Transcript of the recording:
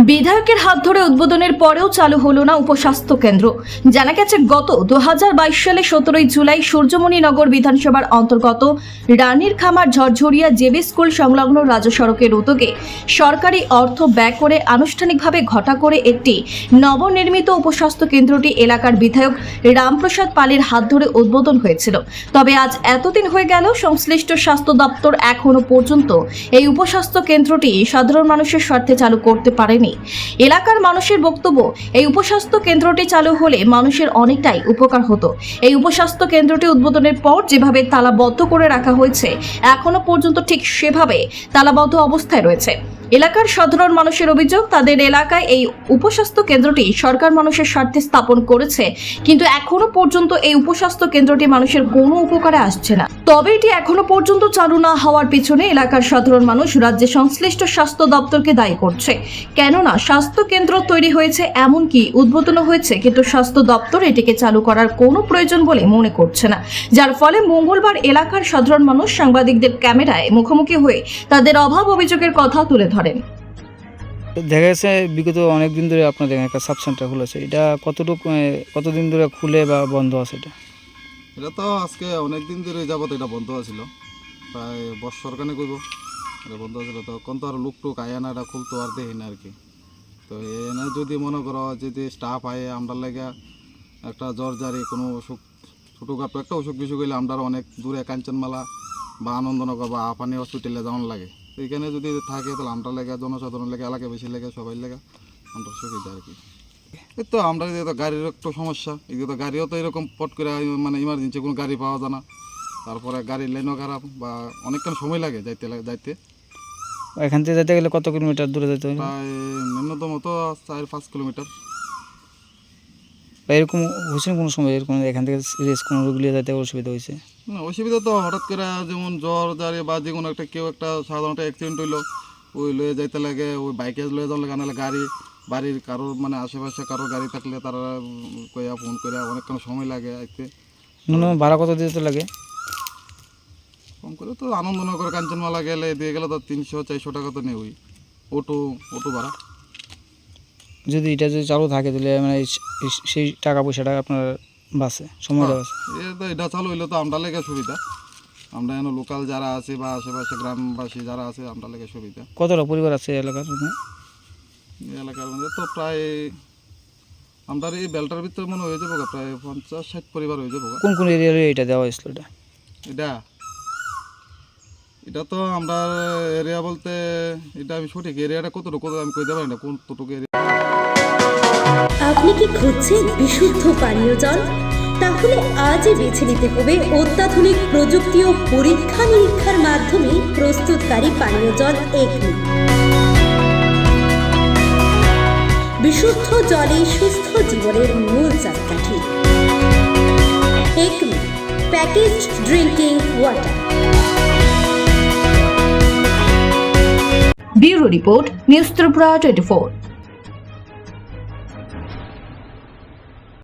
বিধায়কের হাত ধরে উদ্বোধনের পরেও চালু হলো না উপস্বাস্থ্য কেন্দ্র। জানা গেছে গত 2022 সালে 17 জুলাই সূর্যমণিনগর বিধানসভার অন্তর্গত রানীর খামার ঝরঝরিয়া জেবি স্কুল সংলগ্ন রাজ্য সড়কের উদ্যোগে সরকারি অর্থ ব্যয় করে আনুষ্ঠানিকভাবে ঘটা করে একটি নবনির্মিত উপস্বাস্থ্য কেন্দ্রটি এলাকার বিধায়ক রামপ্রসাদ পালের হাত ধরে উদ্বোধন হয়েছিল। তবে আজ এতদিন হয়ে গেল সংশ্লিষ্ট স্বাস্থ্য দপ্তর এখনো পর্যন্ত এই উপস্বাস্থ্য কেন্দ্রটি সাধারণ মানুষের স্বার্থে চালু করতে পারেনি। এলাকার মানুষের বক্তব্য, এই উপস্বাস্থ্য কেন্দ্রটি চালু হলে মানুষের অনেকটাই উপকার হতো। এই উপস্বাস্থ্য কেন্দ্রটি উদ্বোধনের পর যেভাবে তালাবদ্ধ করে রাখা হয়েছে এখনো পর্যন্ত ঠিক সেভাবে তালাবদ্ধ অবস্থায় রয়েছে। এলাকার সাধারণ মানুষের অভিযোগ, তাদের এলাকায় এই উপস্বাস্থ্য কেন্দ্রটি সরকার মানুষের স্বার্থে স্থাপন করেছে, কিন্তু এখনো পর্যন্ত এই উপস্বাস্থ্য কেন্দ্রটি মানুষের কোনো উপকারে আসছে না। তবে এটি এখনো পর্যন্ত চালু না হওয়ার পিছনে এলাকার সাধারণ মানুষ রাজ্যের সংশ্লিষ্ট স্বাস্থ্য দপ্তরকে দায়ী করছে। কেননা স্বাস্থ্য কেন্দ্র তৈরি হয়েছে, এমনকি উদ্বোধনও হয়েছে, কিন্তু স্বাস্থ্য দপ্তর এটিকে চালু করার কোনো প্রয়োজন বলে মনে করছে না। যার ফলে মঙ্গলবার এলাকার সাধারণ মানুষ সাংবাদিকদের ক্যামেরায় মুখোমুখি হয়ে তাদের অভাব অভিযোগের কথা তুলে ধরেন। দেখা গেছে বিগত অনেক দিন ধরে আপনাদের একটা সাব সেন্টার খুলেছে, এটা কতদিন ধরে খুলে বা বন্ধ আছে? এটা তো আজকে অনেক দিন ধরে যাবত এটা বন্ধ আছিল, প্রায় বছর কানে করব এটা বন্ধ আছিল। তো কোন তো আর লোক টুক আয় না, এটা খুলতো আর দেখি না আর কি। তো এনে যদি মনে করো যদি স্টাফ আয় আমরা লেগে একটা জ্বর জারি কোনো অসুখ ছোটোখাটো একটা অসুখ বিসুখ হইলে আমরা অনেক দূরে কাঞ্চনমালা বা আনন্দনগর বা আপানি হসপিটালে যাওয়ার লাগে। এখানে যদি থাকে তাহলে আমরা লেগে জনসাধারণ লেগে এলাকা বেশি লেগে সবাই লেগে আমরা সুবিধা আর কি। এই তো আমরা তো গাড়ির একটু সমস্যা, এই তো গাড়িও তো এরকম পট করে মানে ইমার্জেন্সি কোনো গাড়ি পাওয়া যায় না, তারপরে গাড়ির লাইনও খারাপ বা অনেকক্ষণ সময় লাগে যাইতে। এখান থেকে যেতে গেলে কত কিলোমিটার দূরে যেতে হয়? প্রায় ন্যূনতম তো 4-5 কিলোমিটার। এরকম হয়েছে কোনো সময় এরকম এখান থেকে রেস কোনো রোগ নিয়ে যেতে অসুবিধা হয়েছে? না, অসুবিধা তো হঠাৎ করে যেমন জ্বর জারি বা যে কোনো একটা কেউ একটা সাধারণত অ্যাক্সিডেন্ট হইলো, ওই লয়ে যাইতে লাগে, ওই বাইকে লয়ে যাওয়া লাগে, নাহলে গাড়ি বাড়ির কারোর মানে আশেপাশে কারোর গাড়ি থাকলে তারা কইয়া ফোন করে অনেকক্ষণ সময় লাগে আইতে। ভাড়া কত দিতে লাগে? কম করে তো আনন্দনগর কাঞ্চনমালা গেলে দিয়ে গেলে তো 300-400 টাকা তো নেই, ওই অটো ভাড়া। যদি এটা যদি চালু থাকে তাহলে মানে সেই টাকা পয়সাটা আপনার বাঁচে, সময়টা বাঁচে। এটা চালু হইলে তো আমরা লেগে সুবিধা, আমরা এখানে লোকাল যারা আছে বা আশেপাশে গ্রামবাসী যারা আছে আমরা লেগে সুবিধা। কতটা পরিবার আছে এলাকার? এলাকার মধ্যে তো প্রায় আমরা এই বেলটার ভিতরে মনে হয়ে যাবো প্রায় 50-60 পরিবার হয়ে যাবো। কোন এরিয়ার এটা দেওয়া হয়েছিল? এটা তো আমরা এরিয়া বলতে এটা আমি সঠিক এরিয়াটা কতটুকু আমি কইতে পারি না কতটুকু এরিয়া। আপনি কি খুঁজছেন বিশুদ্ধ পানীয় জল? তাহলে আজই বেছে নিতে হবে অত্যাধুনিক প্রযুক্তি ও পরীক্ষা নিরীক্ষার মাধ্যমে প্রস্তুতকারী পানীয় জল একমি। বিশুদ্ধ জলে সুস্থ জীবনের মূল চাকাঠি। Acme packaged drinking water. Bureau report, news Tripura 24।